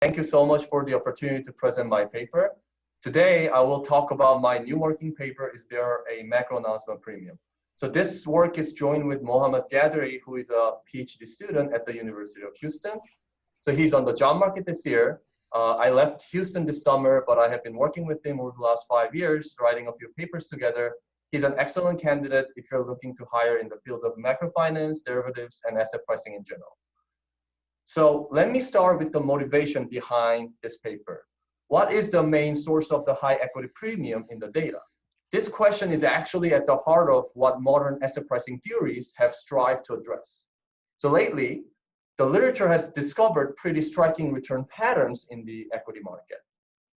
Thank you so much for the opportunity to present my paper. Today, I will talk about my new working paper, Is There a Macro Announcement Premium? So this work is joined with Mohammed Ghaderi, who is a PhD student at the University of Houston. So he's on the job market this year. I left Houston this summer, but I have been working with him over the last 5 years, writing a few papers together. He's an excellent candidate if you're looking to hire in the field of macrofinance, derivatives, and asset pricing in general. So let me start with the motivation behind this paper. What is the main source of the high equity premium in the data? This question is actually at the heart of what modern asset pricing theories have strived to address. So lately, the literature has discovered pretty striking return patterns in the equity market.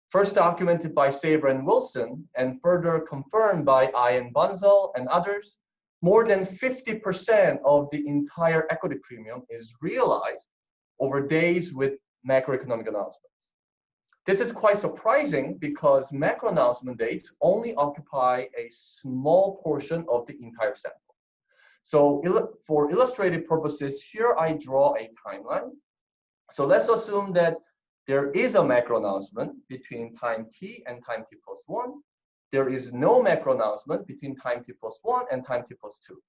First documented by Saber and Wilson, and further confirmed by Ian Bunzel and others, more than 50% of the entire equity premium is realized over days with macroeconomic announcements. This is quite surprising because macro announcement dates only occupy a small portion of the entire sample. So for illustrative purposes, here I draw a timeline. So let's assume that there is a macro announcement between time t and time t plus 1. There is no macro announcement between time t plus 1 and time t plus 2.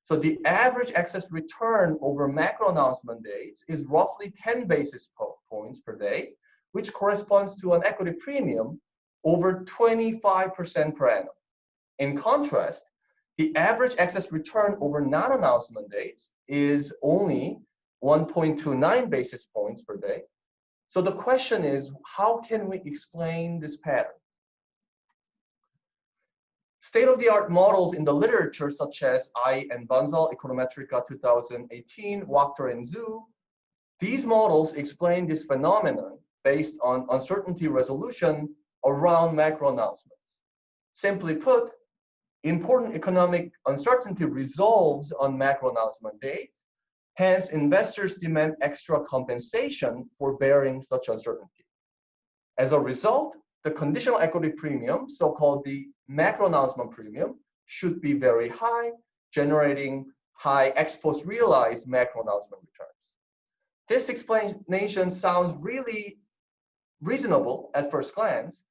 So the average excess return over macro announcement dates is roughly 10 basis points per day, which corresponds to an equity premium over 25% per annum. In contrast, the average excess return over non-announcement dates is only 1.29 basis points per day. So the question is, how can we explain this pattern? State-of-the-art models in the literature, such as and Bunzel, Econometrica 2018, Wachter and Zhu, these models explain this phenomenon based on uncertainty resolution around macro announcements. Simply put, important economic uncertainty resolves on macro announcement dates. Hence, investors demand extra compensation for bearing such uncertainty. As a result, the conditional equity premium, so-called the macro announcement premium, should be very high, generating high ex-post realized macro announcement returns. This explanation sounds really reasonable at first glance,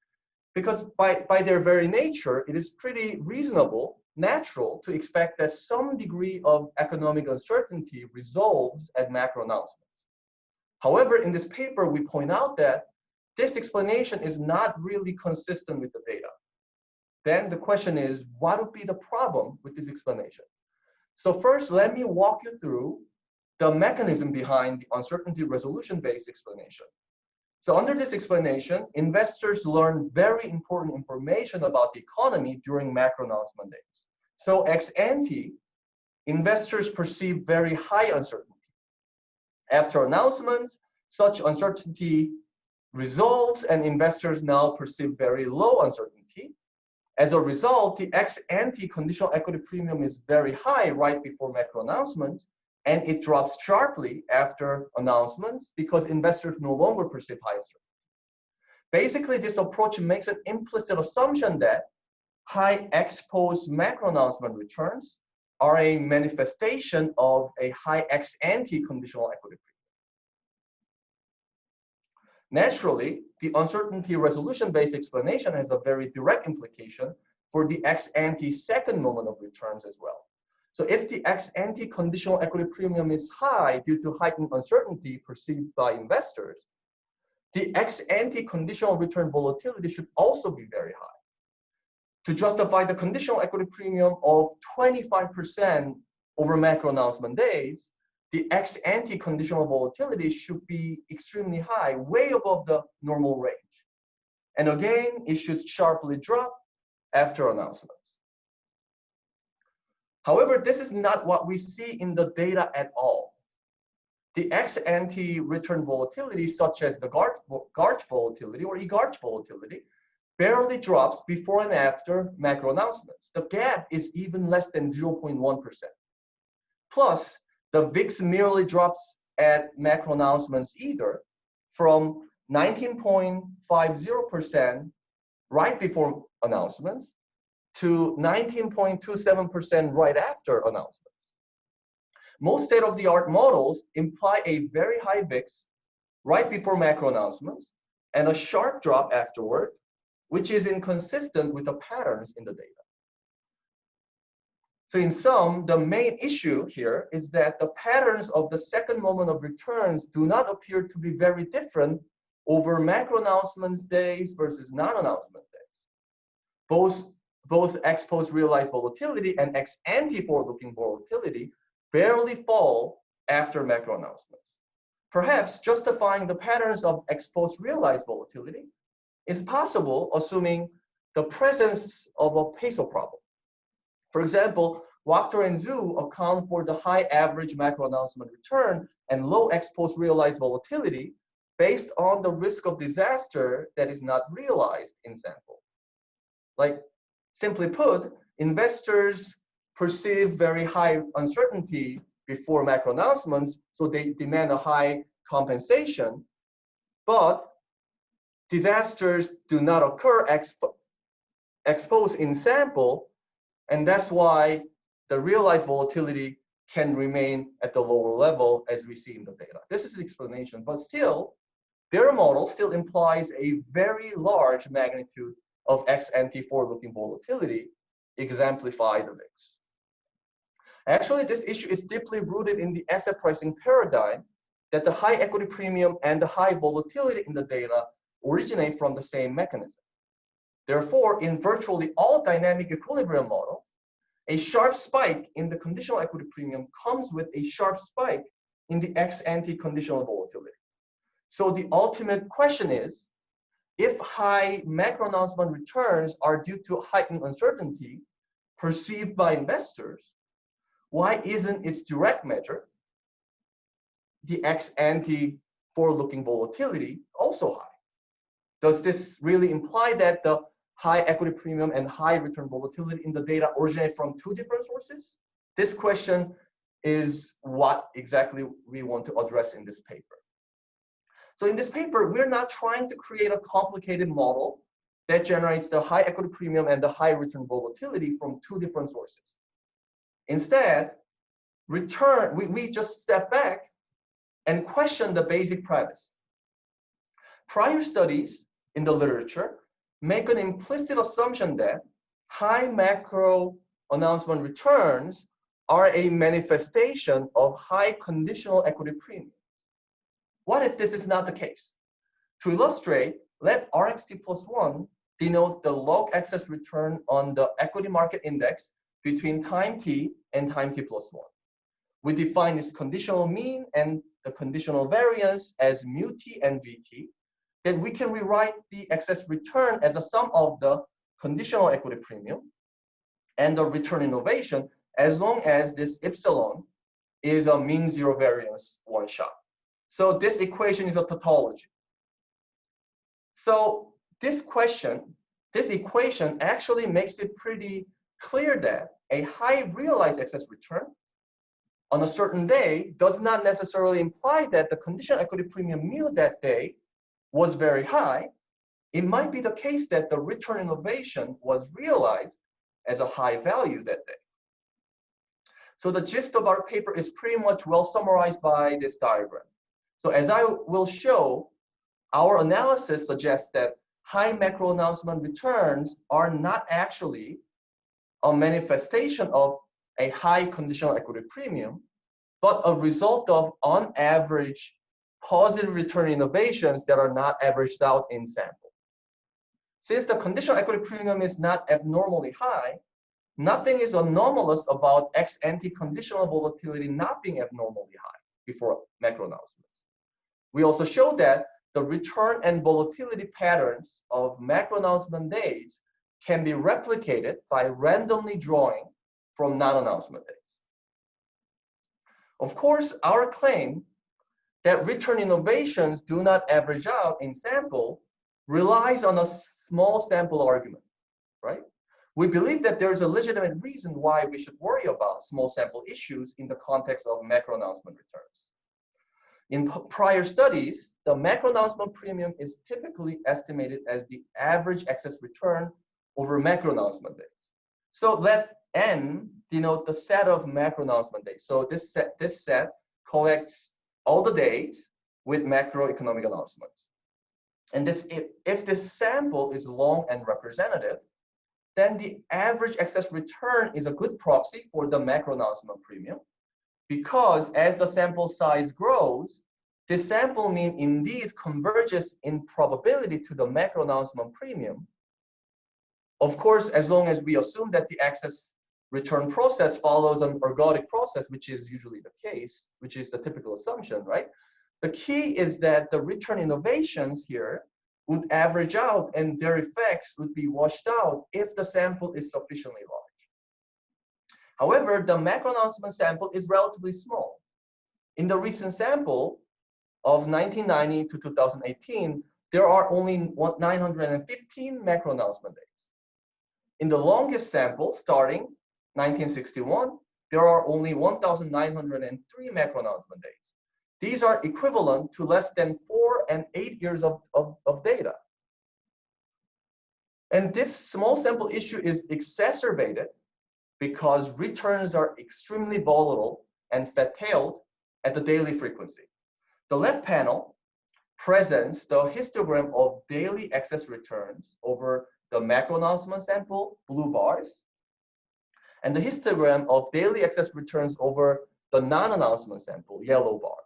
because by their very nature, it is pretty reasonable, natural to expect that some degree of economic uncertainty resolves at macro announcements. However, in this paper, we point out that this explanation is not really consistent with the data. Then the question is, what would be the problem with this explanation? So first, let me walk you through the mechanism behind the uncertainty resolution-based explanation. So under this explanation, investors learn very important information about the economy during macro announcement days. So ex ante, investors perceive very high uncertainty. After announcements, such uncertainty resolves and investors now perceive very low uncertainty. As a result, the ex ante conditional equity premium is very high right before macro announcements, and it drops sharply after announcements because investors no longer perceive high uncertainty. Basically, this approach makes an implicit assumption that high ex-post macro announcement returns are a manifestation of a high ex ante conditional equity premium. Naturally, the uncertainty resolution-based explanation has a very direct implication for the ex ante second moment of returns as well. So if the ex ante conditional equity premium is high due to heightened uncertainty perceived by investors, the ex ante conditional return volatility should also be very high. To justify the conditional equity premium of 25% over macro announcement days, the ex ante conditional volatility should be extremely high, way above the normal range. And again, it should sharply drop after announcements. However, this is not what we see in the data at all. The ex ante return volatility, such as the Garch volatility or eGarch volatility, barely drops before and after macro announcements. The gap is even less than 0.1%. Plus, the VIX merely drops at macro announcements either, from 19.50% right before announcements to 19.27% right after announcements. Most state-of-the-art models imply a very high VIX right before macro announcements and a sharp drop afterward, which is inconsistent with the patterns in the data. So in sum, the main issue here is that the patterns of the second moment of returns do not appear to be very different over macro announcements days versus non-announcement days. Both ex-post realized volatility and ex-ante forward-looking volatility barely fall after macro announcements. Perhaps justifying the patterns of ex-post realized volatility is possible assuming the presence of a peso problem. For example, Wachter and Zhu account for the high average macro announcement return and low ex-post realized volatility based on the risk of disaster that is not realized in sample. Like, simply put, investors perceive very high uncertainty before macro announcements, so they demand a high compensation, but disasters do not occur exposed in sample, and that's why the realized volatility can remain at the lower level as we see in the data. This is the explanation, but still, their model still implies a very large magnitude of ex-ante forward-looking volatility, exemplified the VIX. Actually, this issue is deeply rooted in the asset pricing paradigm that the high equity premium and the high volatility in the data originate from the same mechanism. Therefore, in virtually all dynamic equilibrium models, a sharp spike in the conditional equity premium comes with a sharp spike in the ex-ante conditional volatility. So the ultimate question is, if high macro announcement returns are due to heightened uncertainty perceived by investors, why isn't its direct measure, the ex-ante forward-looking volatility, also high? Does this really imply that the high equity premium and high return volatility in the data originate from two different sources? This question is what exactly we want to address in this paper. So in this paper, we're not trying to create a complicated model that generates the high equity premium and the high return volatility from two different sources. Instead, we just step back and question the basic premise. Prior studies in the literature make an implicit assumption that high macro announcement returns are a manifestation of high conditional equity premium. What if this is not the case? To illustrate, let RXT plus 1 denote the log excess return on the equity market index between time t and time t plus 1. We define this conditional mean and the conditional variance as mu t and vt. Then we can rewrite the excess return as a sum of the conditional equity premium and the return innovation, as long as this epsilon is a mean zero variance one shot. So this equation is a tautology. So this equation actually makes it pretty clear that a high realized excess return on a certain day does not necessarily imply that the conditional equity premium mu that day was very high. It might be the case that the return innovation was realized as a high value that day. So the gist of our paper is pretty much well summarized by this diagram. So as I will show, our analysis suggests that high macro announcement returns are not actually a manifestation of a high conditional equity premium, but a result of, on average, positive return innovations that are not averaged out in sample. Since the conditional equity premium is not abnormally high, nothing is anomalous about ex-ante conditional volatility not being abnormally high before macro announcements. We also show that the return and volatility patterns of macro announcement days can be replicated by randomly drawing from non-announcement days. Of course, our claim that return innovations do not average out in sample relies on a small sample argument, right? We believe that there is a legitimate reason why we should worry about small sample issues in the context of macro announcement returns. In prior studies, the macro announcement premium is typically estimated as the average excess return over macro announcement days. So let N denote the set of macro announcement days. So this set collects all the days with macroeconomic announcements. And if this sample is long and representative, then the average excess return is a good proxy for the macro announcement premium, because as the sample size grows, this sample mean indeed converges in probability to the macro announcement premium. Of course, as long as we assume that the excess return process follows an ergodic process, which is usually the case, which is the typical assumption, right? The key is that the return innovations here would average out and their effects would be washed out if the sample is sufficiently large. However, the macro announcement sample is relatively small. In the recent sample of 1990 to 2018, there are only 915 macro announcement days. In the longest sample, starting 1961, there are only 1,903 macro announcement days. These are equivalent to less than 4 and 8 years of data. And this small sample issue is exacerbated because returns are extremely volatile and fat-tailed at the daily frequency. The left panel presents the histogram of daily excess returns over the macro announcement sample, blue bars, and the histogram of daily excess returns over the non-announcement sample, yellow bars.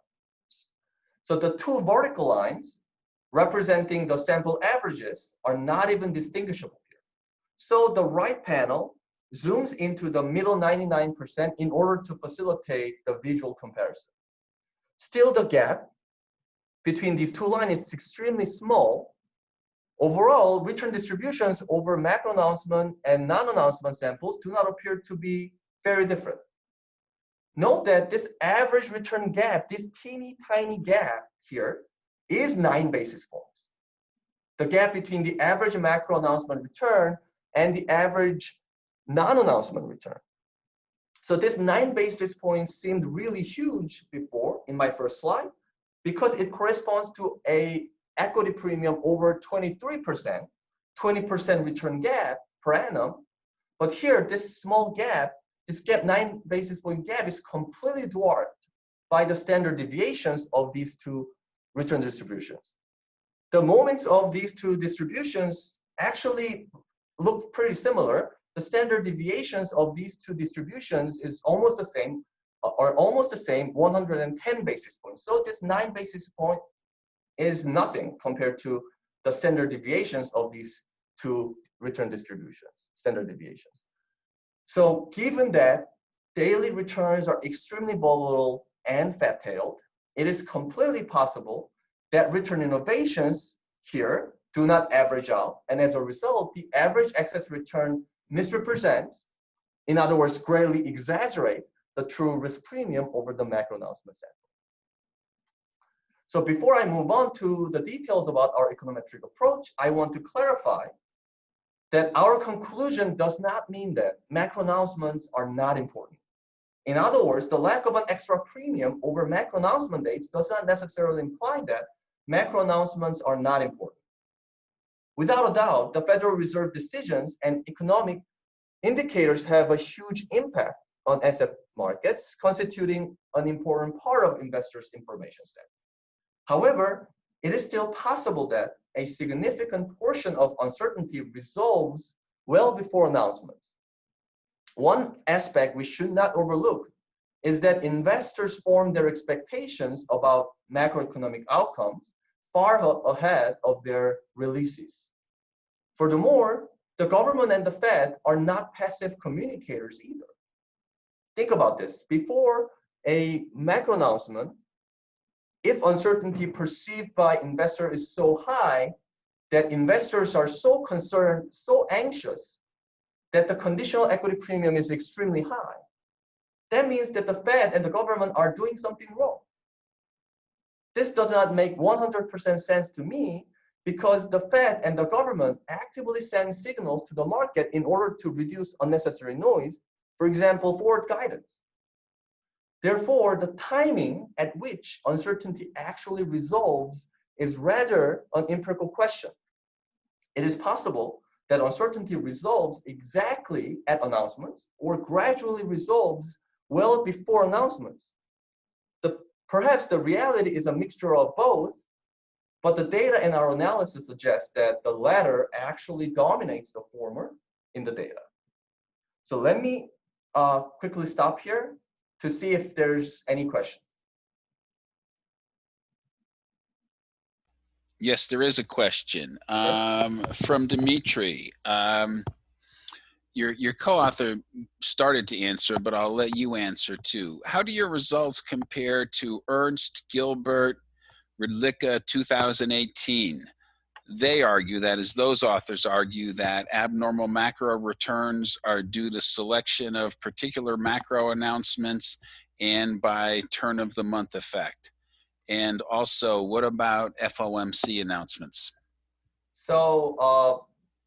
So the two vertical lines representing the sample averages are not even distinguishable here. So the right panel zooms into the middle 99% in order to facilitate the visual comparison. Still, the gap between these two lines is extremely small. Overall, return distributions over macro announcement and non-announcement samples do not appear to be very different. Note that this average return gap, this teeny tiny gap here, is 9 basis points. The gap between the average macro announcement return and the average non-announcement return. So this 9 basis points seemed really huge before in my first slide because it corresponds to a equity premium over 23%, 20% return gap per annum. But here, this small gap, this 9 basis point gap is completely dwarfed by the standard deviations of these two return distributions. The moments of these two distributions actually look pretty similar. The standard deviations of these two distributions is almost the same, 110 basis points. So this 9 basis point is nothing compared to the standard deviations of these two return distributions, standard deviations. So given that daily returns are extremely volatile and fat-tailed, it is completely possible that return innovations here do not average out. And as a result, the average excess return misrepresents, in other words, greatly exaggerate the true risk premium over the macro announcement sample. So before I move on to the details about our econometric approach, I want to clarify that our conclusion does not mean that macro announcements are not important. In other words, the lack of an extra premium over macro announcement dates does not necessarily imply that macro announcements are not important. Without a doubt, the Federal Reserve decisions and economic indicators have a huge impact on asset markets, constituting an important part of investors' information set. However, it is still possible that a significant portion of uncertainty resolves well before announcements. One aspect we should not overlook is that investors form their expectations about macroeconomic outcomes far ahead of their releases. Furthermore, the government and the Fed are not passive communicators either. Think about this. Before a macro announcement, if uncertainty perceived by investors is so high that investors are so concerned, so anxious, that the conditional equity premium is extremely high, that means that the Fed and the government are doing something wrong. This does not make 100% sense to me because the Fed and the government actively send signals to the market in order to reduce unnecessary noise, for example, forward guidance. Therefore, the timing at which uncertainty actually resolves is rather an empirical question. It is possible that uncertainty resolves exactly at announcements or gradually resolves well before announcements. The Perhaps the reality is a mixture of both, but the data in our analysis suggests that the latter actually dominates the former in the data. So let me quickly stop here to see if there's any questions. Yes, there is a question Sure. from Dimitri. Your co-author started to answer, but I'll let you answer too. How do your results compare to Ernst, Gilbert, Rydlicka 2018? They argue that, as those authors argue, that abnormal macro returns are due to selection of particular macro announcements and by turn of the month effect. And also, what about FOMC announcements? So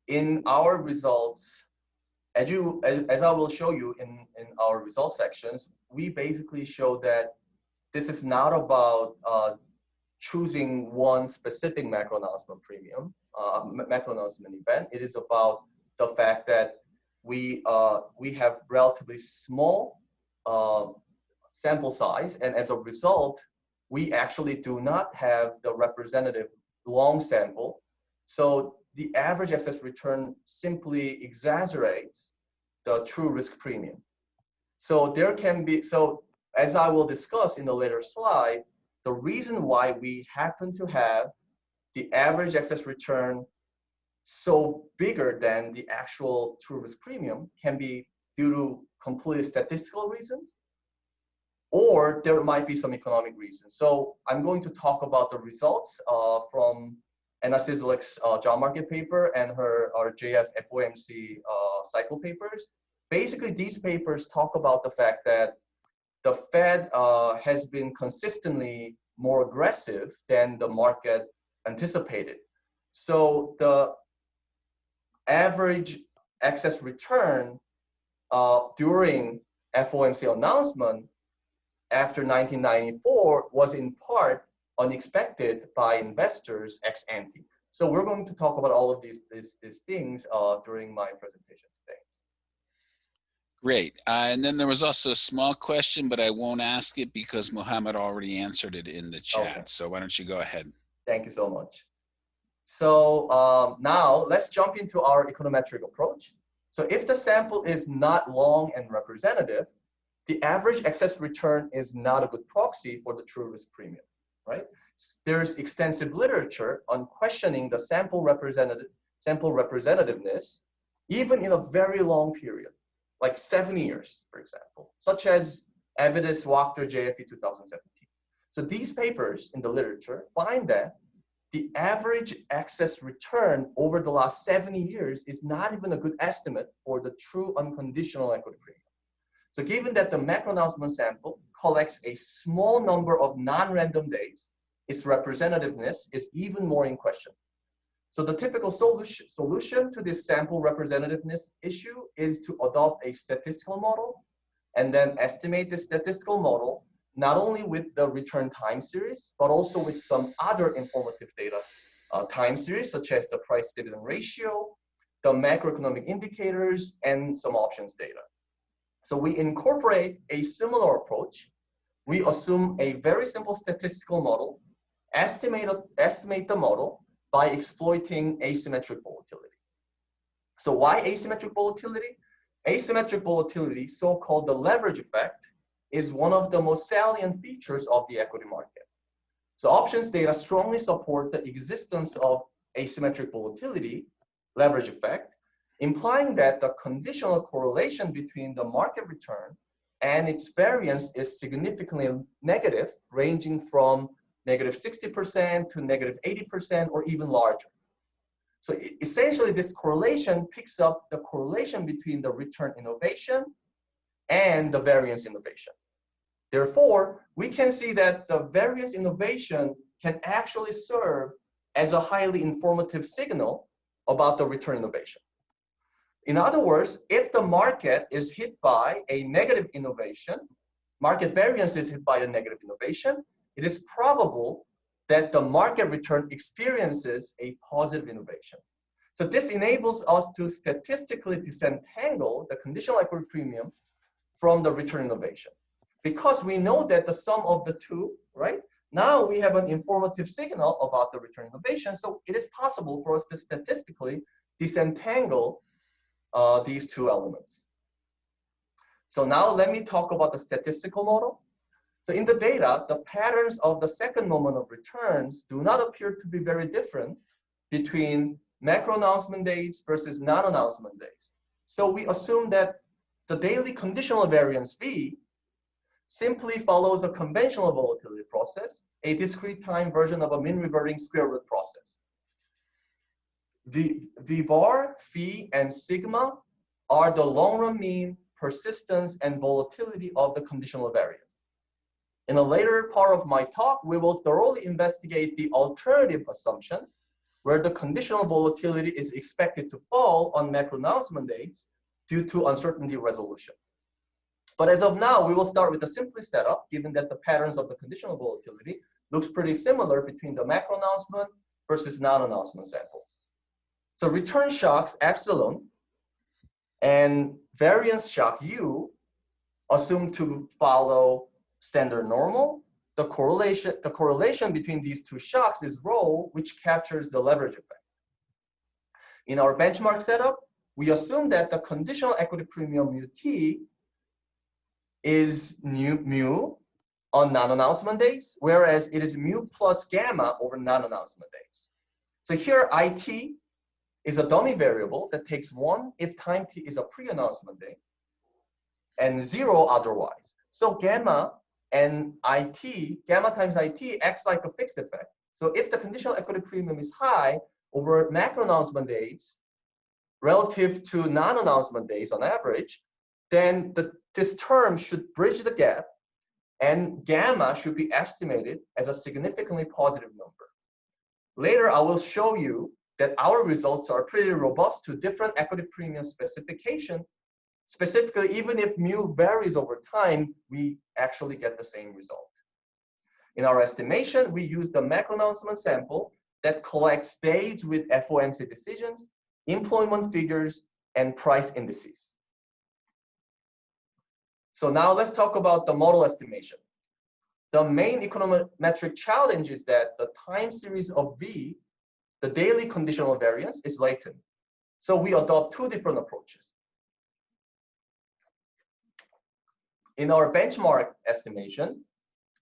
in our results, as I will show you in our results sections, we basically show that this is not about choosing one specific macro announcement premium, macro announcement event. It is about the fact that we have relatively small sample size, and as a result, we actually do not have the representative long sample. So the average excess return simply exaggerates the true risk premium. So there can be, so as I will discuss in a later slide, the reason why we happen to have the average excess return so bigger than the actual true risk premium can be due to completely statistical reasons, or there might be some economic reasons. So I'm going to talk about the results from Anna Sizlik's job market paper and our JF FOMC cycle papers. Basically, these papers talk about the fact that the Fed has been consistently more aggressive than the market anticipated. So the average excess return during FOMC announcement after 1994 was in part unexpected by investors ex ante. So we're going to talk about all of these things during my presentation today. Great. And then there was also a small question, but I won't ask it because Mohammed already answered it in the chat. Okay. So why don't you go ahead? Thank you so much. So now let's jump into our econometric approach. So if the sample is not long and representative, the average excess return is not a good proxy for the true risk premium, right? There's extensive literature on questioning the sample representativeness, even in a very long period, like 7 years, for example, such as Avidis, Wachter, JFE 2017. So these papers in the literature find that the average excess return over the last 70 years is not even a good estimate for the true unconditional equity premium. So given that the macro announcement sample collects a small number of non-random days, its representativeness is even more in question. So the typical solution to this sample representativeness issue is to adopt a statistical model and then estimate the statistical model not only with the return time series, but also with some other informative data time series, such as the price dividend ratio, the macroeconomic indicators, and some options data. So we incorporate a similar approach. We assume a very simple statistical model, estimate the model by exploiting asymmetric volatility. So why asymmetric volatility? Asymmetric volatility, so-called the leverage effect, is one of the most salient features of the equity market. So options data strongly support the existence of asymmetric volatility, leverage effect, implying that the conditional correlation between the market return and its variance is significantly negative, ranging from negative 60% to negative 80% or even larger. So essentially, this correlation picks up the correlation between the return innovation and the variance innovation. Therefore, we can see that the variance innovation can actually serve as a highly informative signal about the return innovation. In other words, if the market is hit by a negative innovation, market variance is hit by a negative innovation, it is probable that the market return experiences a positive innovation. So this enables us to statistically disentangle the conditional equity premium from the return innovation. because we know that the sum of the two, right? Now we have an informative signal about the return innovation. So it is possible for us to statistically disentangle these two elements. So now let me talk about the statistical model. So in the data, the patterns of the second moment of returns do not appear to be very different between macro announcement days versus non-announcement days. So we assume that the daily conditional variance V simply follows a conventional volatility process, a discrete time version of a mean reverting square root process. V bar, phi, and sigma are the long run mean, persistence, and volatility of the conditional variance. In a later part of my talk, we will thoroughly investigate the alternative assumption, where the conditional volatility is expected to fall on macro announcement dates due to uncertainty resolution. But as of now, we will start with the simplest setup, given that the patterns of the conditional volatility looks pretty similar between the macro announcement versus non-announcement samples. So return shocks epsilon and variance shock U assumed to follow standard normal. The correlation between these two shocks is rho, which captures the leverage effect. In our benchmark setup, we assume that the conditional equity premium mu t is mu on non-announcement days, whereas it is mu plus gamma over non-announcement days. So here IT is a dummy variable that takes 1 if time t is a pre-announcement day and 0 otherwise. So gamma and IT, gamma times IT acts like a fixed effect. So if the conditional equity premium is high over macro announcement days relative to non-announcement days on average, then this term should bridge the gap, and gamma should be estimated as a significantly positive number. Later, I will show you that our results are pretty robust to different equity premium specification. Specifically, even if mu varies over time, we actually get the same result. In our estimation, we use the macro announcement sample that collects days with FOMC decisions, employment figures, and price indices. So now let's talk about the model estimation. The main econometric challenge is that the time series of V, the daily conditional variance, is latent. So we adopt two different approaches. In our benchmark estimation,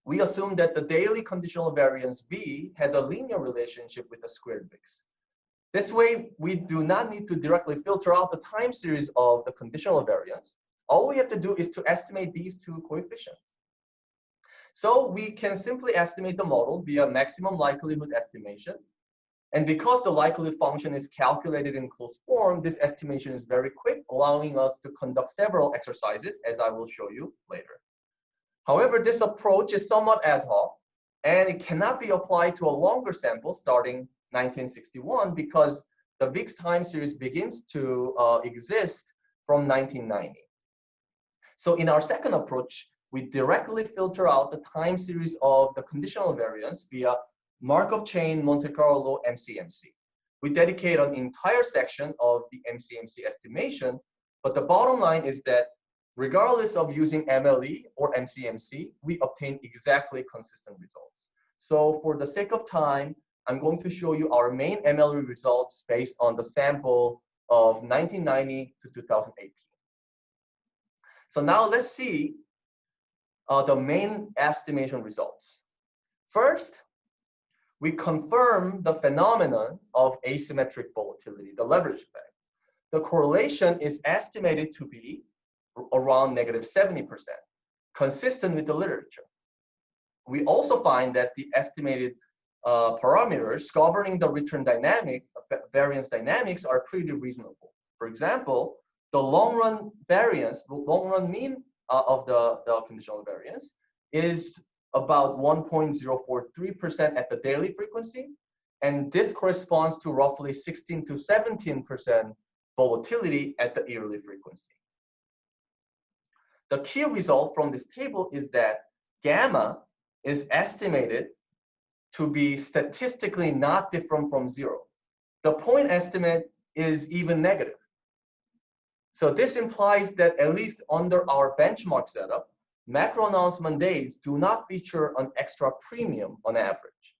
we assume that the daily conditional variance V has a linear relationship with the squared VIX. This way, we do not need to directly filter out the time series of the conditional variance. All we have to do is to estimate these two coefficients. So we can simply estimate the model via maximum likelihood estimation. And because the likelihood function is calculated in closed form, this estimation is very quick, allowing us to conduct several exercises, as I will show you later. However, this approach is somewhat ad hoc, and it cannot be applied to a longer sample starting 1961 because the VIX time series begins to exist from 1990. So in our second approach, we directly filter out the time series of the conditional variance via Markov chain Monte Carlo MCMC. We dedicate an entire section of the MCMC estimation, but the bottom line is that regardless of using MLE or MCMC, we obtain exactly consistent results. So for the sake of time, I'm going to show you our main MLE results based on the sample of 1990 to 2018. So now let's see the main estimation results. First, we confirm the phenomenon of asymmetric volatility, the leverage effect. The correlation is estimated to be around -70%, consistent with the literature. We also find that the estimated parameters governing the return dynamic, variance dynamics are pretty reasonable. For example, the long run variance, the long run mean of the conditional variance is about 1.043% at the daily frequency. And this corresponds to roughly 16 to 17% volatility at the yearly frequency. The key result from this table is that gamma is estimated to be statistically not different from 0. The point estimate is even negative. So this implies that at least under our benchmark setup, macro announcement days do not feature an extra premium on average.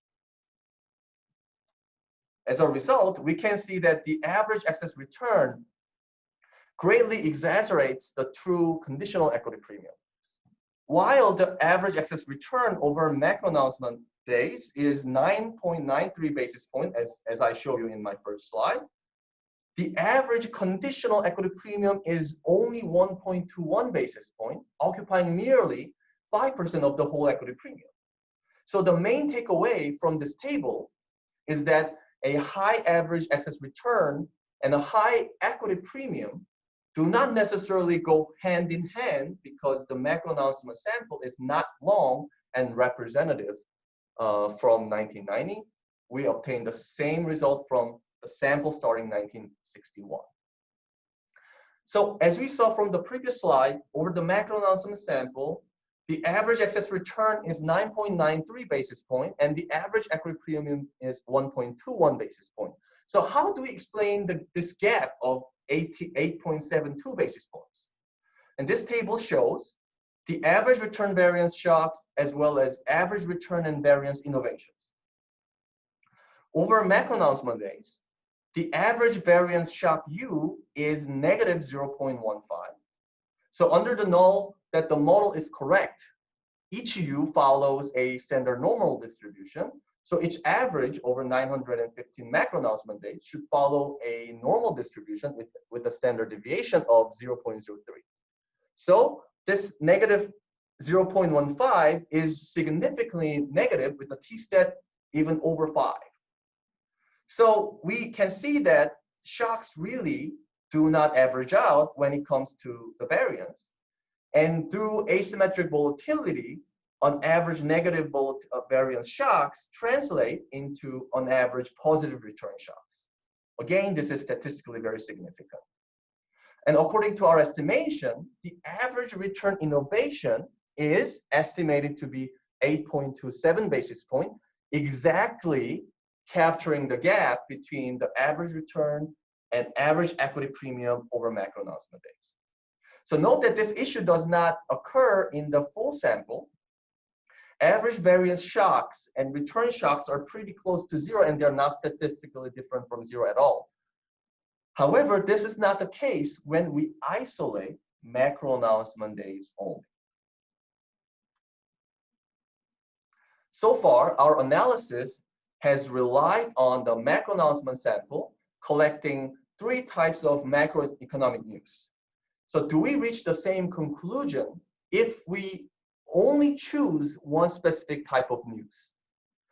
As a result, we can see that the average excess return greatly exaggerates the true conditional equity premium. While the average excess return over macro announcement days is 9.93 basis points, as I show you in my first slide, the average conditional equity premium is only 1.21 basis point, occupying merely 5% of the whole equity premium. So the main takeaway from this table is that a high average excess return and a high equity premium do not necessarily go hand in hand because the macro announcement sample is not long and representative from 1990. We obtained the same result from the sample starting 1961. So as we saw from the previous slide, over the macro announcement sample, the average excess return is 9.93 basis point, and the average equity premium is 1.21 basis point. So how do we explain this gap of 8.72 basis points? And this table shows the average return variance shocks as well as average return and variance innovations. Over macro announcement days, the average variance shock U is negative 0.15. So under the null that the model is correct, each U follows a standard normal distribution. So each average over 915 macro announcement days should follow a normal distribution with a standard deviation of 0.03. So this negative 0.15 is significantly negative with the t-stat even over 5. So we can see that shocks really do not average out when it comes to the variance. And through asymmetric volatility, on average negative variance shocks translate into on average positive return shocks. Again, this is statistically very significant. And according to our estimation, the average return innovation is estimated to be 8.27 basis point, exactly capturing the gap between the average return and average equity premium over macro announcement days. So note that this issue does not occur in the full sample. Average variance shocks and return shocks are pretty close to zero, and they're not statistically different from zero at all. However, this is not the case when we isolate macro announcement days only. So far, our analysis has relied on the macro announcement sample, collecting 3 types of macroeconomic news. So do we reach the same conclusion if we only choose one specific type of news?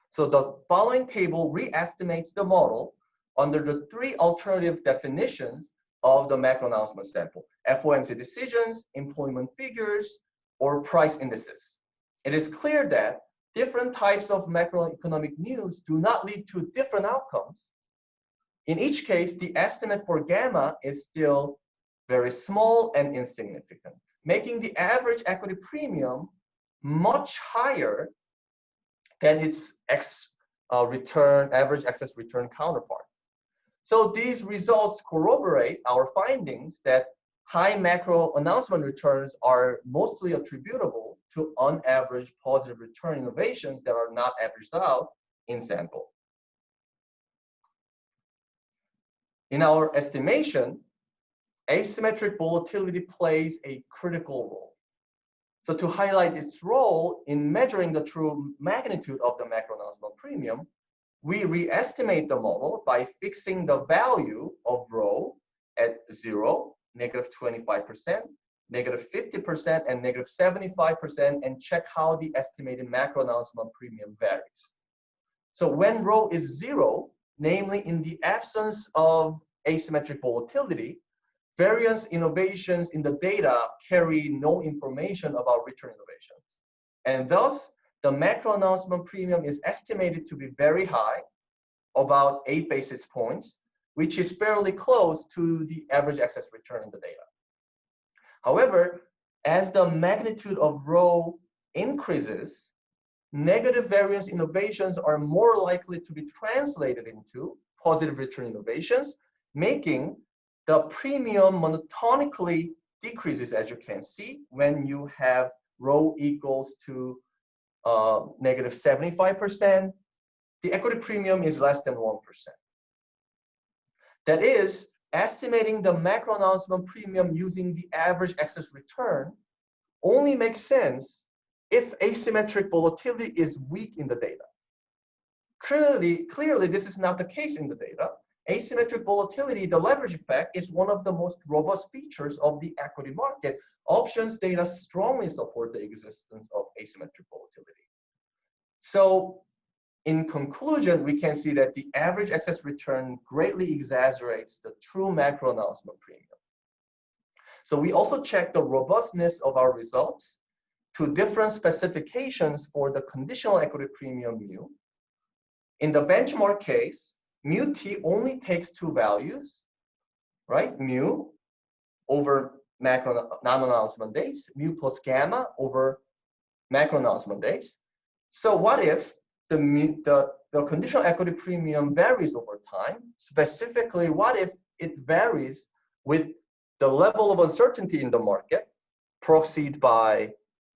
So the following table re-estimates the model under the 3 alternative definitions of the macro announcement sample: FOMC decisions, employment figures, or price indices. It is clear that different types of macroeconomic news do not lead to different outcomes. In each case, the estimate for gamma is still very small and insignificant, making the average equity premium much higher than its average excess return counterpart. So these results corroborate our findings that high macro announcement returns are mostly attributable to on average positive return innovations that are not averaged out in sample. In our estimation, asymmetric volatility plays a critical role. So to highlight its role in measuring the true magnitude of the macro announcement premium, we re-estimate the model by fixing the value of rho at 0, -25%, -50%, and -75%, and check how the estimated macro announcement premium varies. So when rho is 0, namely in the absence of asymmetric volatility, variance innovations in the data carry no information about return innovations. And thus, the macro announcement premium is estimated to be very high, about 8 basis points, which is fairly close to the average excess return in the data. However, as the magnitude of rho increases, negative variance innovations are more likely to be translated into positive return innovations, making the premium monotonically decreases, as you can see, when you have rho equals to negative 75%, the equity premium is less than 1%. That is, estimating the macro announcement premium using the average excess return only makes sense if asymmetric volatility is weak in the data. Clearly, this is not the case in the data. Asymmetric volatility, the leverage effect, is one of the most robust features of the equity market. Options data strongly support the existence of asymmetric volatility. So, in conclusion, we can see that the average excess return greatly exaggerates the true macro announcement premium. So we also check the robustness of our results to different specifications for the conditional equity premium mu. In the benchmark case, mu t only takes two values, right? Mu over macro non-announcement days, mu plus gamma over macro announcement days. So what if the conditional equity premium varies over time? Specifically, what if it varies with the level of uncertainty in the market proxied by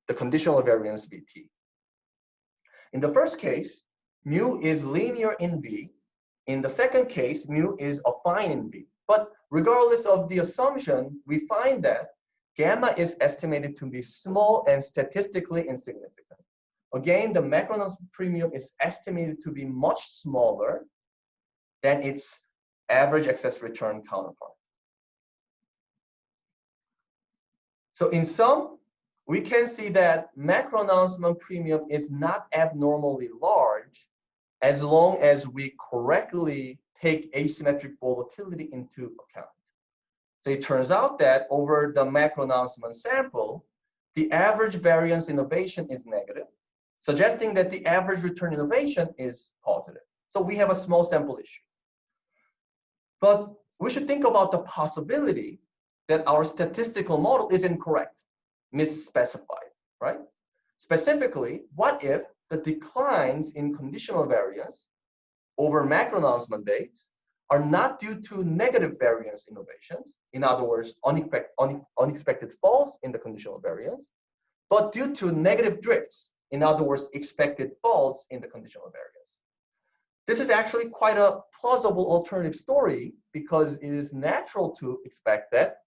the conditional variance Vt? In the first case, mu is linear in V. In the second case, mu is affine in V. But regardless of the assumption, we find that gamma is estimated to be small and statistically insignificant. Again, the macro announcement premium is estimated to be much smaller than its average excess return counterpart. So in sum, we can see that macro announcement premium is not abnormally large as long as we correctly take asymmetric volatility into account. So it turns out that over the macro announcement sample, the average variance innovation is negative, suggesting that the average return innovation is positive. So we have a small sample issue. But we should think about the possibility that our statistical model is incorrect, misspecified, right? Specifically, what if the declines in conditional variance over macro announcement dates are not due to negative variance innovations, in other words, unexpected falls in the conditional variance, but due to negative drifts, in other words, expected falls in the conditional variance. This is actually quite a plausible alternative story because it is natural to expect that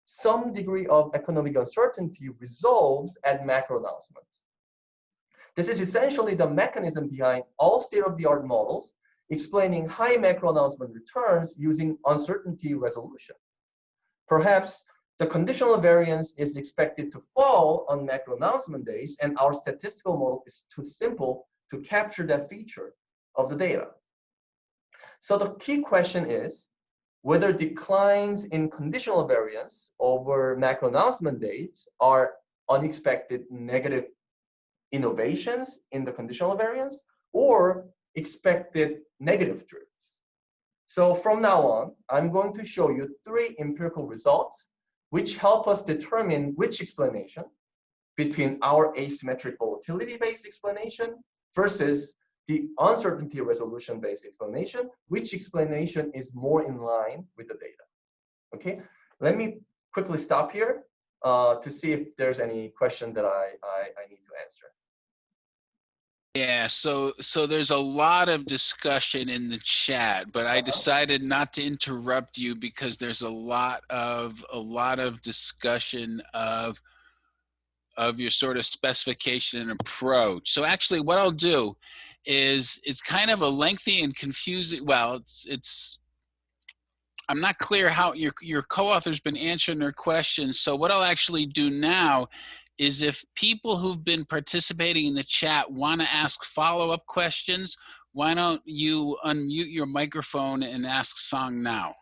some degree of economic uncertainty resolves at macro announcements. This is essentially the mechanism behind all state-of-the-art models explaining high macro announcement returns using uncertainty resolution. Perhaps the conditional variance is expected to fall on macro announcement days, and our statistical model is too simple to capture that feature of the data. So the key question is whether declines in conditional variance over macro announcement dates are unexpected negative innovations in the conditional variance or expected negative drifts. So from now on, I'm going to show you 3 empirical results which help us determine which explanation between our asymmetric volatility-based explanation versus the uncertainty resolution-based explanation, which explanation is more in line with the data. Okay, let me quickly stop here to see if there's any question that I need to answer. Yeah, so there's a lot of discussion in the chat, but I decided not to interrupt you because there's a lot of discussion of your sort of specification and approach. So actually what I'll do is it's kind of a lengthy and confusing, well, I'm not clear how your co-author's been answering their questions. So what I'll actually do now is if people who've been participating in the chat want to ask follow-up questions, why don't you unmute your microphone and ask Song now?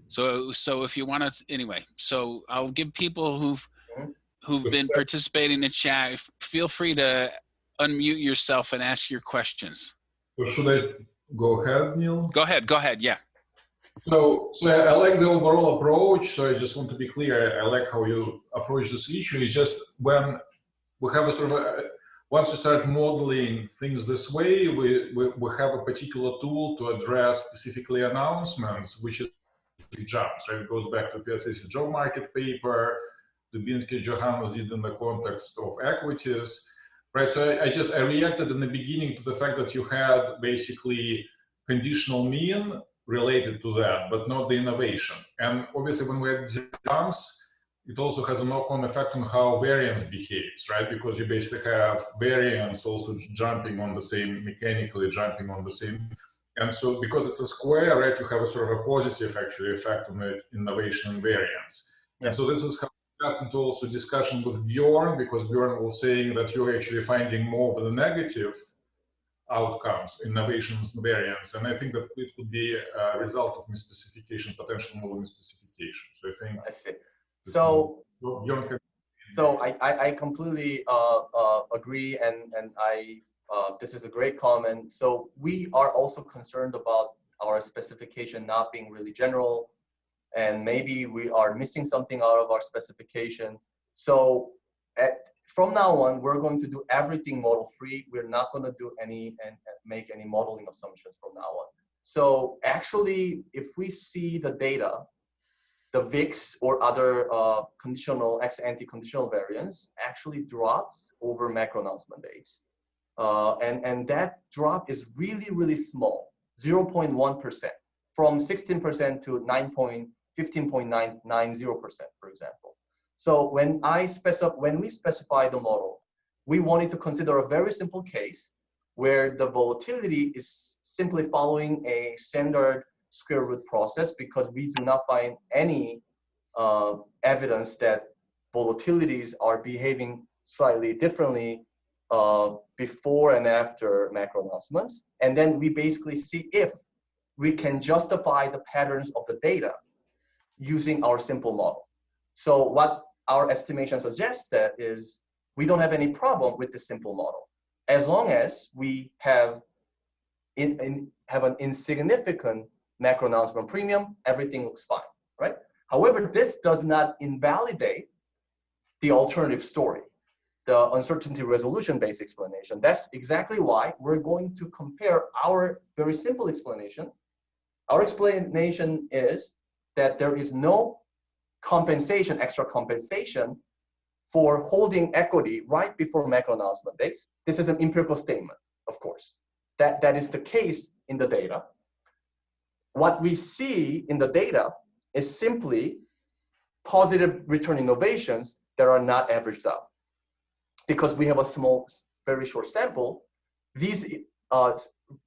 So if you want to, anyway, so I'll give people who've been participating in the chat, feel free to unmute yourself and ask your questions. So should I go ahead, Neil? Go ahead, yeah. So I like the overall approach. So I just want to be clear. I like how you approach this issue. It's just when we have a sort of once you start modeling things this way, we have a particular tool to address specifically announcements, which is jumps. Right? It goes back to PSA's job market paper. Dubinsky, Johannes did in the context of equities, right? So I reacted in the beginning to the fact that you had basically conditional mean related to that, but not the innovation. And obviously when we have terms, it also has a knock-on effect on how variance behaves, right? Because you basically have variance also jumping on the same, mechanically jumping on the same. And so because it's a square, right, you have a sort of a positive actually effect on the innovation and variance. Yes. And so this is how we got into also discussion with Bjorn, because Bjorn was saying that you're actually finding more of the negative outcomes, innovations and variance. And I think that it could be a result of misspecification, potential model misspecification. So I think I see. So Bjorn can I completely agree, and this is a great comment. So we are also concerned about our specification not being really general, and maybe we are missing something out of our specification. So from now on, we're going to do everything model free. We're not going to do any and make any modeling assumptions from now on. So actually, if we see the data, the VIX or other conditional ex-ante conditional variance actually drops over macro announcement days. And that drop is really, really small, 0.1%, from 16% to 15.990%, for example. So when we specify the model, we wanted to consider a very simple case where the volatility is simply following a standard square root process, because we do not find any evidence that volatilities are behaving slightly differently before and after macro announcements. And then we basically see if we can justify the patterns of the data using our simple model. So what our estimation suggests that is we don't have any problem with the simple model, as long as we have an insignificant macro announcement premium, everything looks fine, right? However, this does not invalidate the alternative story, the uncertainty resolution-based explanation. That's exactly why we're going to compare our very simple explanation. Our explanation is that there is no compensation, extra compensation for holding equity right before macro announcement dates. This is an empirical statement, of course. That is the case in the data. What we see in the data is simply positive return innovations that are not averaged out. Because we have a small, very short sample, these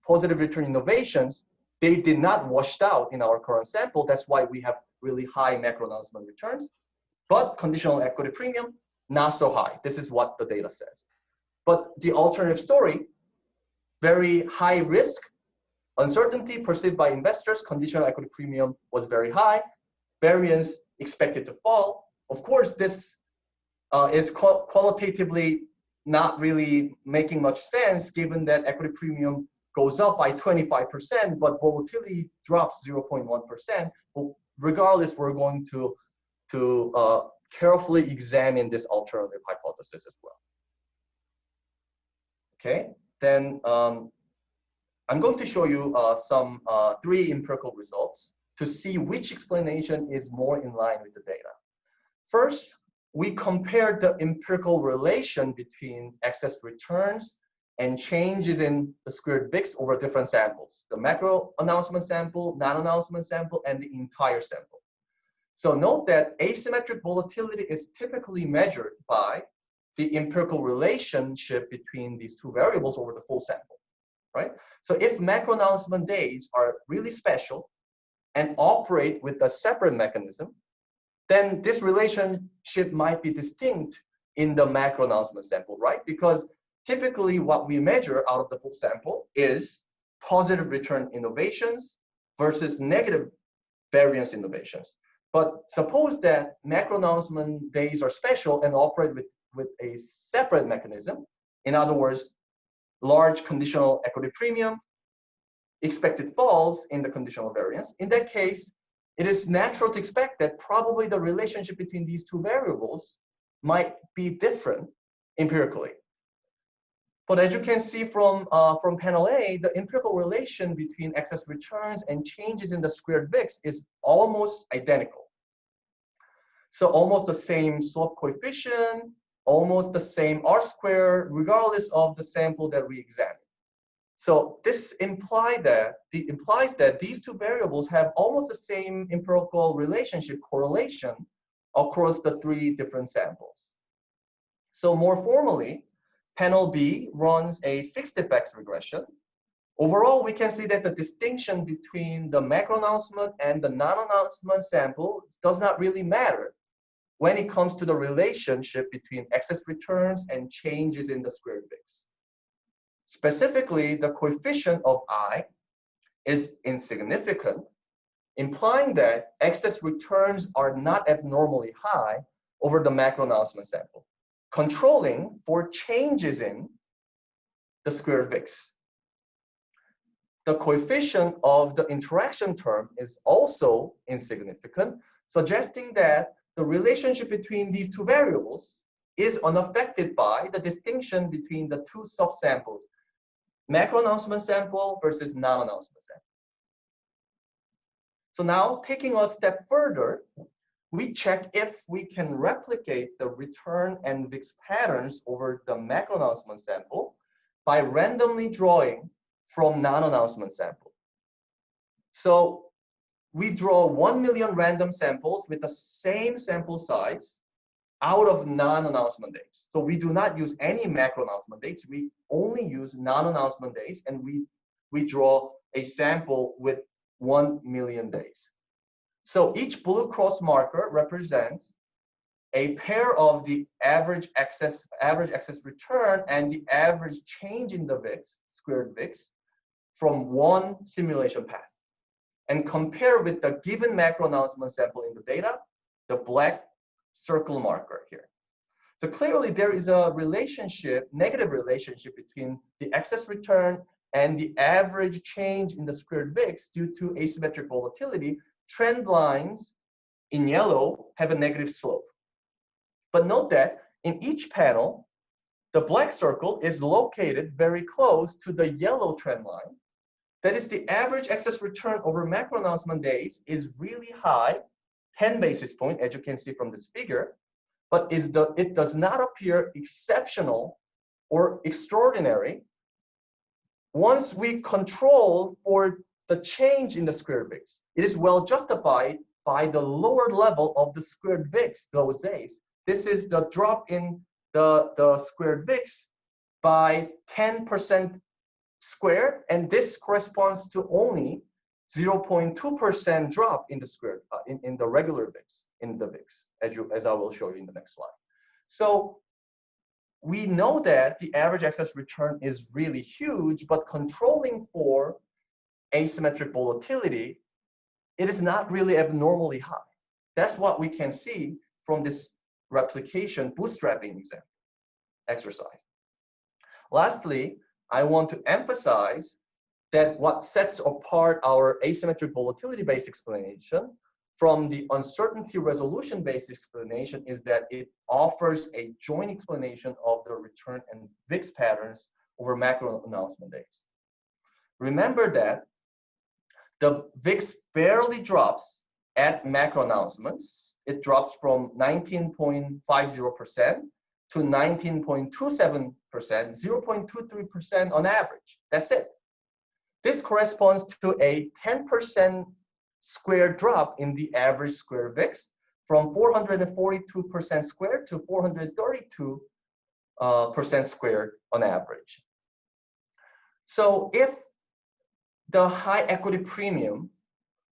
positive return innovations, they did not wash out in our current sample. That's why we have really high macro announcement returns. But conditional equity premium, not so high. This is what the data says. But the alternative story, very high risk, uncertainty perceived by investors, conditional equity premium was very high, variance expected to fall. Of course, this is qualitatively not really making much sense, given that equity premium goes up by 25%, but volatility drops 0.1%. But regardless, we're going to carefully examine this alternative hypothesis as well. Okay, then I'm going to show you some 3 empirical results to see which explanation is more in line with the data. First, we compared the empirical relation between excess returns and changes in the squared VIX over different samples, the macro announcement sample, non-announcement sample, and the entire sample. So note that asymmetric volatility is typically measured by the empirical relationship between these 2 variables over the full sample, right? So if macro announcement days are really special and operate with a separate mechanism, then this relationship might be distinct in the macro announcement sample, right? Because typically what we measure out of the full sample is positive return innovations versus negative variance innovations. But suppose that macro announcement days are special and operate with a separate mechanism. In other words, large conditional equity premium, expected falls in the conditional variance. In that case, it is natural to expect that probably the relationship between these 2 variables might be different empirically. But as you can see from panel A, the empirical relation between excess returns and changes in the squared VIX is almost identical. So almost the same slope coefficient, almost the same R square, regardless of the sample that we examine. So this implies that these two variables have almost the same empirical relationship correlation across the three different samples. So more formally, panel B runs a fixed effects regression. Overall, we can see that the distinction between the macro announcement and the non-announcement sample does not really matter when it comes to the relationship between excess returns and changes in the squared VIX. Specifically, the coefficient of I is insignificant, implying that excess returns are not abnormally high over the macro announcement sample, controlling for changes in the squared VIX. The coefficient of the interaction term is also insignificant, suggesting that the relationship between these two variables is unaffected by the distinction between the two subsamples, macro announcement sample versus non-announcement sample. So now, taking a step further, we check if we can replicate the return and VIX patterns over the macro announcement sample by randomly drawing from non-announcement sample. So we draw 1 million random samples with the same sample size out of non-announcement dates. So we do not use any macro announcement dates. We only use non-announcement dates, and we draw a sample with 1 million days. So each blue cross marker represents a pair of the average excess return and the average change in the VIX, squared VIX, from one simulation path, and compare with the given macro announcement sample in the data, the black circle marker here. So clearly there is a relationship, negative relationship between the excess return and the average change in the squared VIX due to asymmetric volatility. Trend lines in yellow have a negative slope. But note that in each panel, the black circle is located very close to the yellow trend line. That is, the average excess return over macro announcement days is really high, 10 basis points, as you can see from this figure, but it does not appear exceptional or extraordinary once we control for the change in the squared VIX. It is well justified by the lower level of the squared VIX those days. This is the drop in the squared VIX by 10% squared, and this corresponds to only 0.2% drop in the squared in the regular VIX, as I will show you in the next slide. So we know that the average excess return is really huge, but controlling for asymmetric volatility, it is not really abnormally high. That's what we can see from this replication bootstrapping exercise. Lastly, I want to emphasize that what sets apart our asymmetric volatility-based explanation from the uncertainty resolution-based explanation is that it offers a joint explanation of the return and VIX patterns over macro announcement days. Remember that the VIX barely drops at macro announcements. It drops from 19.50% to 19.27%, 0.23% on average. That's it. This corresponds to a 10% square drop in the average square VIX from 442% squared to 432% squared on average. So if the high equity premium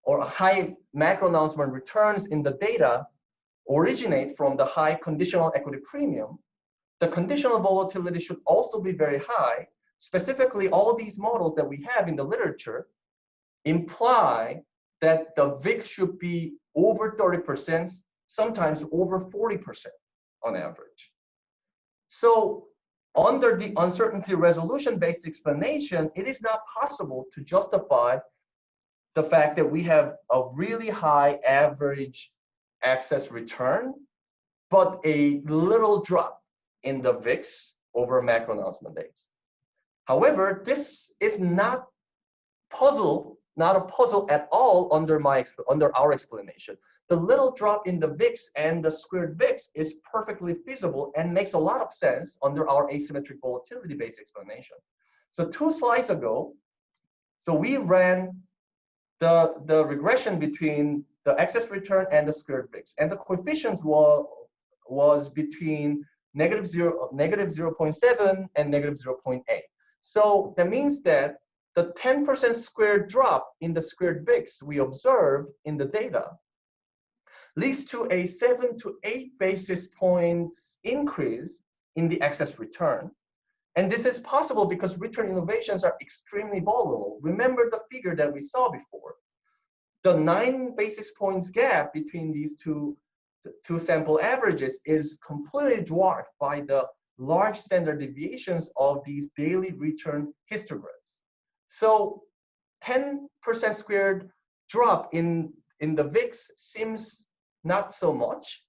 or high macro announcement returns in the data originate from the high conditional equity premium, the conditional volatility should also be very high. Specifically, all these models that we have in the literature imply that the VIX should be over 30%, sometimes over 40% on average. So under the uncertainty resolution-based explanation, it is not possible to justify the fact that we have a really high average excess return, but a little drop in the VIX over macro announcement days. However, this is not puzzle not a puzzle at all under our explanation. The little drop in the VIX and the squared VIX is perfectly feasible and makes a lot of sense under our asymmetric volatility-based explanation. So 2 slides ago, so we ran the regression between the excess return and the squared VIX, and the coefficients was between -0.7 and -0.8. So that means that the 10% squared drop in the squared VIX we observed in the data leads to a 7 to 8 basis points increase in the excess return. And this is possible because return innovations are extremely volatile. Remember the figure that we saw before. The 9 basis points gap between these two sample averages is completely dwarfed by the large standard deviations of these daily return histograms. So 10% squared drop in the VIX seems not so much,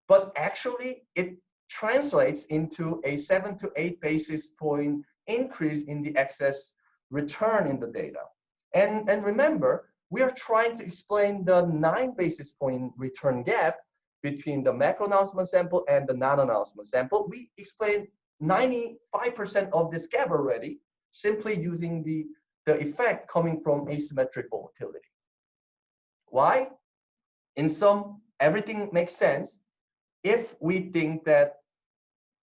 but actually it translates into a 7 to 8 basis point increase in the excess return in the data. And remember, we are trying to explain the 9 basis point return gap between the macro announcement sample and the non-announcement sample. We explained 95% of this gap already, simply using the effect coming from asymmetric volatility. Why? In sum, everything makes sense if we think that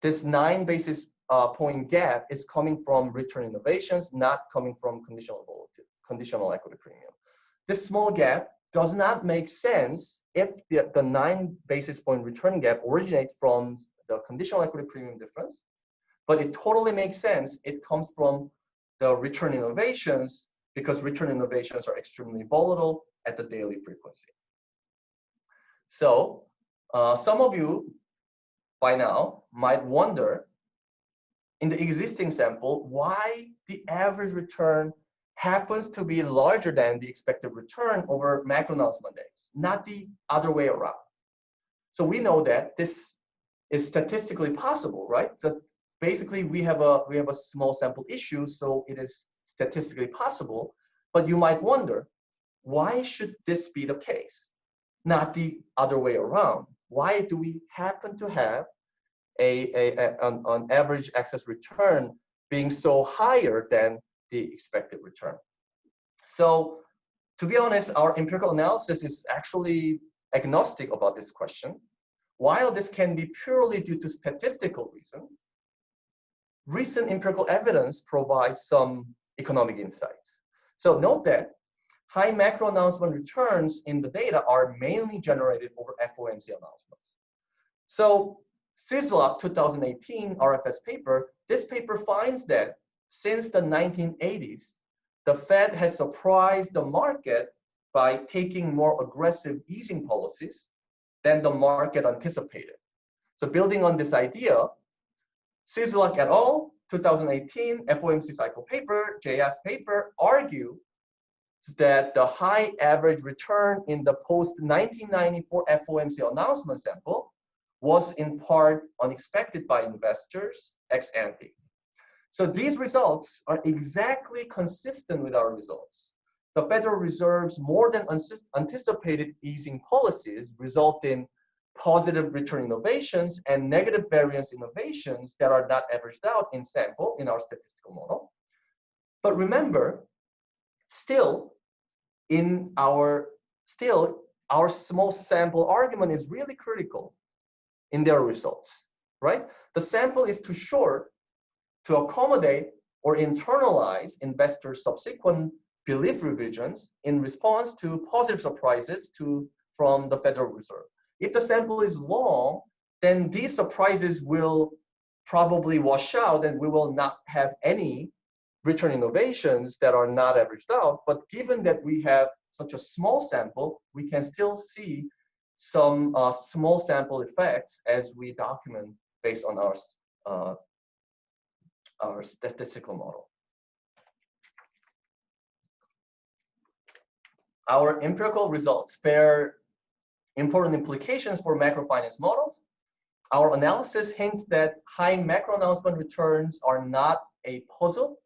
this 9 basis point gap is coming from return innovations, not coming from conditional equity premium. This small gap does not make sense if the 9 basis point return gap originates from the conditional equity premium difference, but it totally makes sense. It comes from the return innovations because return innovations are extremely volatile at the daily frequency. So some of you by now might wonder, in the existing sample, why the average return happens to be larger than the expected return over macro announcement days, not the other way around. So we know that this is statistically possible, right? So basically we have a small sample issue, so it is statistically possible. But you might wonder, why should this be the case, not the other way around? Why do we happen to have an average excess return being so higher than the expected return? So to be honest, our empirical analysis is actually agnostic about this question. While this can be purely due to statistical reasons, recent empirical evidence provides some economic insights. So note that high macro announcement returns in the data are mainly generated over FOMC announcements. So Sislak 2018 RFS paper, this paper finds that since the 1980s, the Fed has surprised the market by taking more aggressive easing policies than the market anticipated. So building on this idea, Sislak et al. 2018 FOMC cycle paper, JF paper, argue that the high average return in the post-1994 FOMC announcement sample was in part unexpected by investors ex ante. So these results are exactly consistent with our results. The Federal Reserve's more than anticipated easing policies result in positive return innovations and negative variance innovations that are not averaged out in sample in our statistical model. But remember, still our small sample argument is really critical in their results, right? The sample is too short to accommodate or internalize investors' subsequent belief revisions in response to positive surprises from the Federal Reserve. If the sample is long, then these surprises will probably wash out and we will not have any return innovations that are not averaged out. But given that we have such a small sample, we can still see some small sample effects as we document based on our statistical model. Our empirical results bear important implications for macrofinance models. Our analysis hints that high macro announcement returns are not a puzzle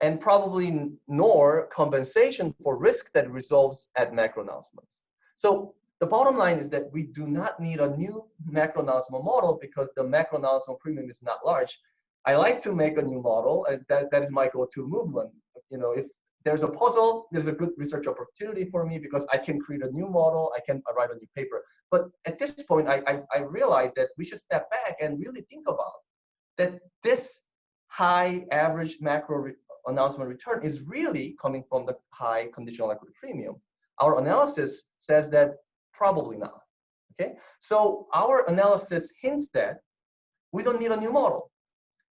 and probably nor compensation for risk that resolves at macro announcements. So the bottom line is that we do not need a new macro announcement model because the macro announcement premium is not large. I like to make a new model, and that is my go-to movement. You know, if there's a puzzle, there's a good research opportunity for me because I can create a new model, I can write a new paper. But at this point, I realized that we should step back and really think about that this high average macro announcement return is really coming from the high conditional equity premium. Our analysis says that probably not, okay? So our analysis hints that we don't need a new model.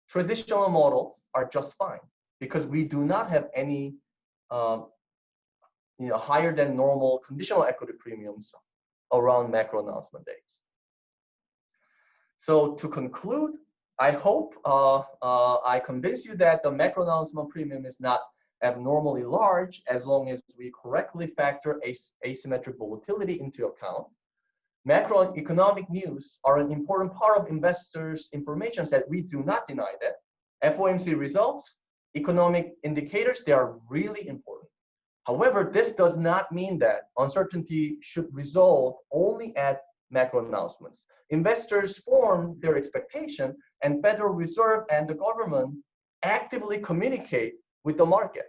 Traditional models are just fine because we do not have any higher than normal conditional equity premiums around macro announcement days. So to conclude, I hope I convince you that the macro announcement premium is not abnormally large as long as we correctly factor asymmetric volatility into account. Macroeconomic news are an important part of investors' information set. We do not deny that. FOMC results, economic indicators, they are really important. However, this does not mean that uncertainty should resolve only at macro announcements. Investors form their expectation, and Federal Reserve and the government actively communicate with the market.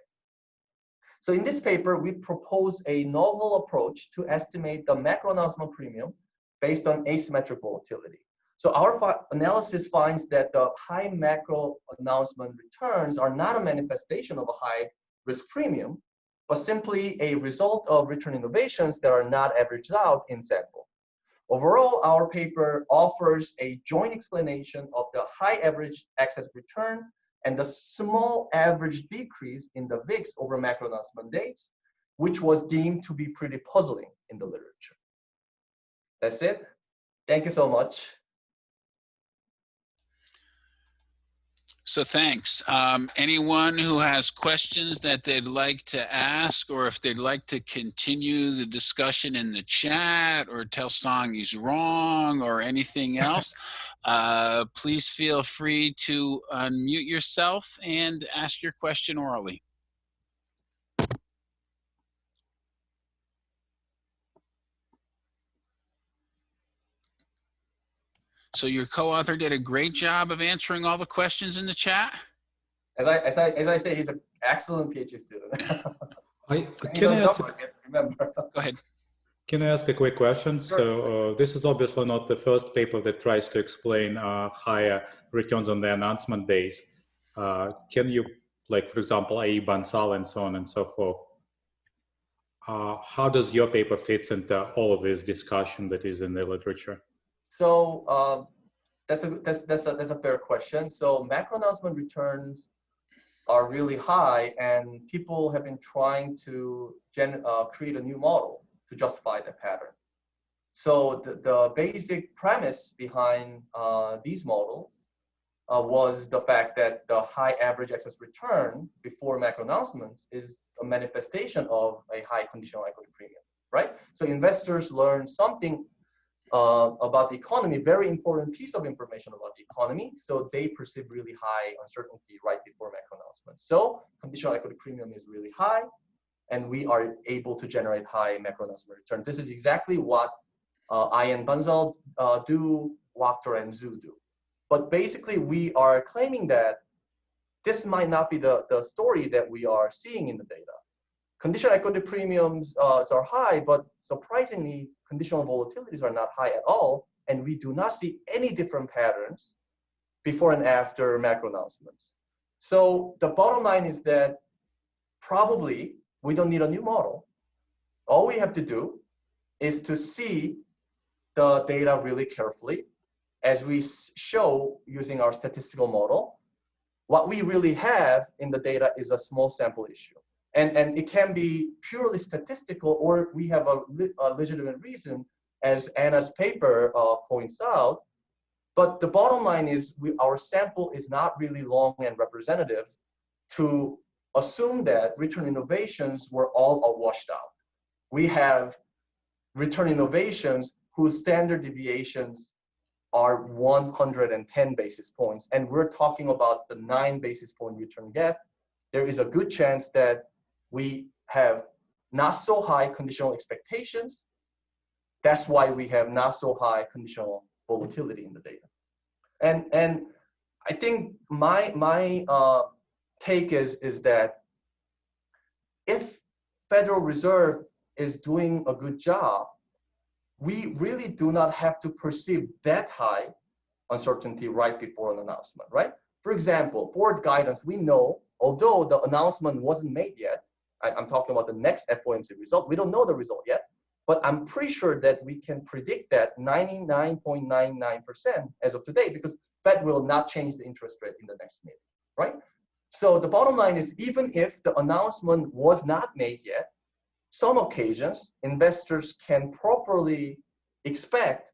So in this paper, we propose a novel approach to estimate the macro announcement premium based on asymmetric volatility. So our analysis finds that the high macro announcement returns are not a manifestation of a high risk premium, but simply a result of return innovations that are not averaged out in sample. Overall, our paper offers a joint explanation of the high average excess return and the small average decrease in the VIX over macro announcement dates, which was deemed to be pretty puzzling in the literature. That's it. Thank you so much. So thanks. Anyone who has questions that they'd like to ask, or if they'd like to continue the discussion in the chat, or tell Song he's wrong, or anything else, please feel free to unmute yourself and ask your question orally. So your co-author did a great job of answering all the questions in the chat. As I say, he's an excellent PhD student. Remember. Go ahead. Can I ask a quick question? Sure. So this is obviously not the first paper that tries to explain higher returns on the announcement days. Can you, like, for example, A. Bansal and so on and so forth, how does your paper fits into all of this discussion that is in the literature? So that's a fair question. So macro announcement returns are really high, and people have been trying to create a new model to justify the pattern. So the basic premise behind these models was the fact that the high average excess return before macro announcements is a manifestation of a high conditional equity premium, right? So investors learn something about the economy, very important piece of information about the economy. So they perceive really high uncertainty right before macro announcements. So conditional equity premium is really high, and we are able to generate high macro announcement return. This is exactly what I and Bansal do, Wachter and Zhu do. But basically, we are claiming that this might not be the story that we are seeing in the data. Conditional equity premiums are high, but surprisingly, conditional volatilities are not high at all, and we do not see any different patterns before and after macro announcements. So the bottom line is that probably we don't need a new model. All we have to do is to see the data really carefully, as we show using our statistical model. What we really have in the data is a small sample issue. And it can be purely statistical, or we have a legitimate reason, as Anna's paper points out. But the bottom line is our sample is not really long and representative to assume that return innovations were all washed out. We have return innovations whose standard deviations are 110 basis points. And we're talking about the 9 basis point return gap there is a good chance that we have not so high conditional expectations. That's why we have not so high conditional volatility in the data. And I think my take is that if Federal Reserve is doing a good job, we really do not have to perceive that high uncertainty right before an announcement, right? For example, forward guidance, we know, although the announcement wasn't made yet, I'm talking about the next FOMC result, we don't know the result yet, but I'm pretty sure that we can predict that 99.99% as of today, because Fed will not change the interest rate in the next meeting, right? So the bottom line is, even if the announcement was not made yet, some occasions, investors can properly expect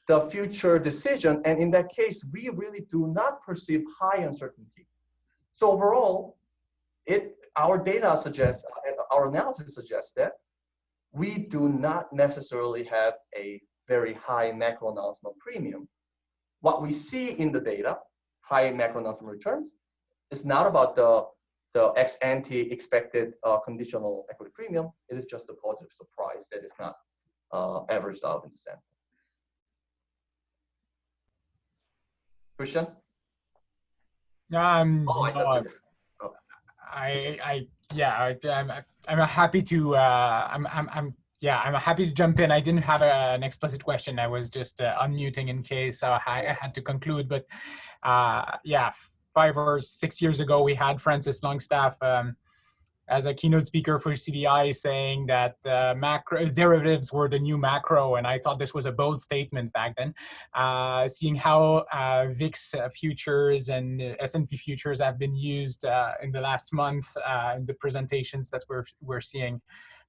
the future decision. And in that case, we really do not perceive high uncertainty. So overall, our data suggests, our analysis suggests that we do not necessarily have a very high macro announcement premium. What we see in the data, high macro announcement returns, is not about the ex-ante expected conditional equity premium. It is just a positive surprise that is not averaged out in the sample. Christian? I'm happy to I'm happy to jump in. I didn't have an explicit question. I was just unmuting in case I had to conclude. But 5 or 6 years ago, we had Francis Longstaff as a keynote speaker for CDI saying that macro derivatives were the new macro, and I thought this was a bold statement back then. Seeing how VIX futures and S&P futures have been used in the last month in the presentations that we're seeing,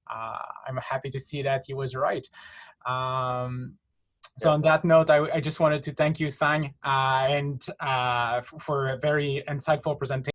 I'm happy to see that he was right. So on that note, I just wanted to thank you, Sang, and for a very insightful presentation.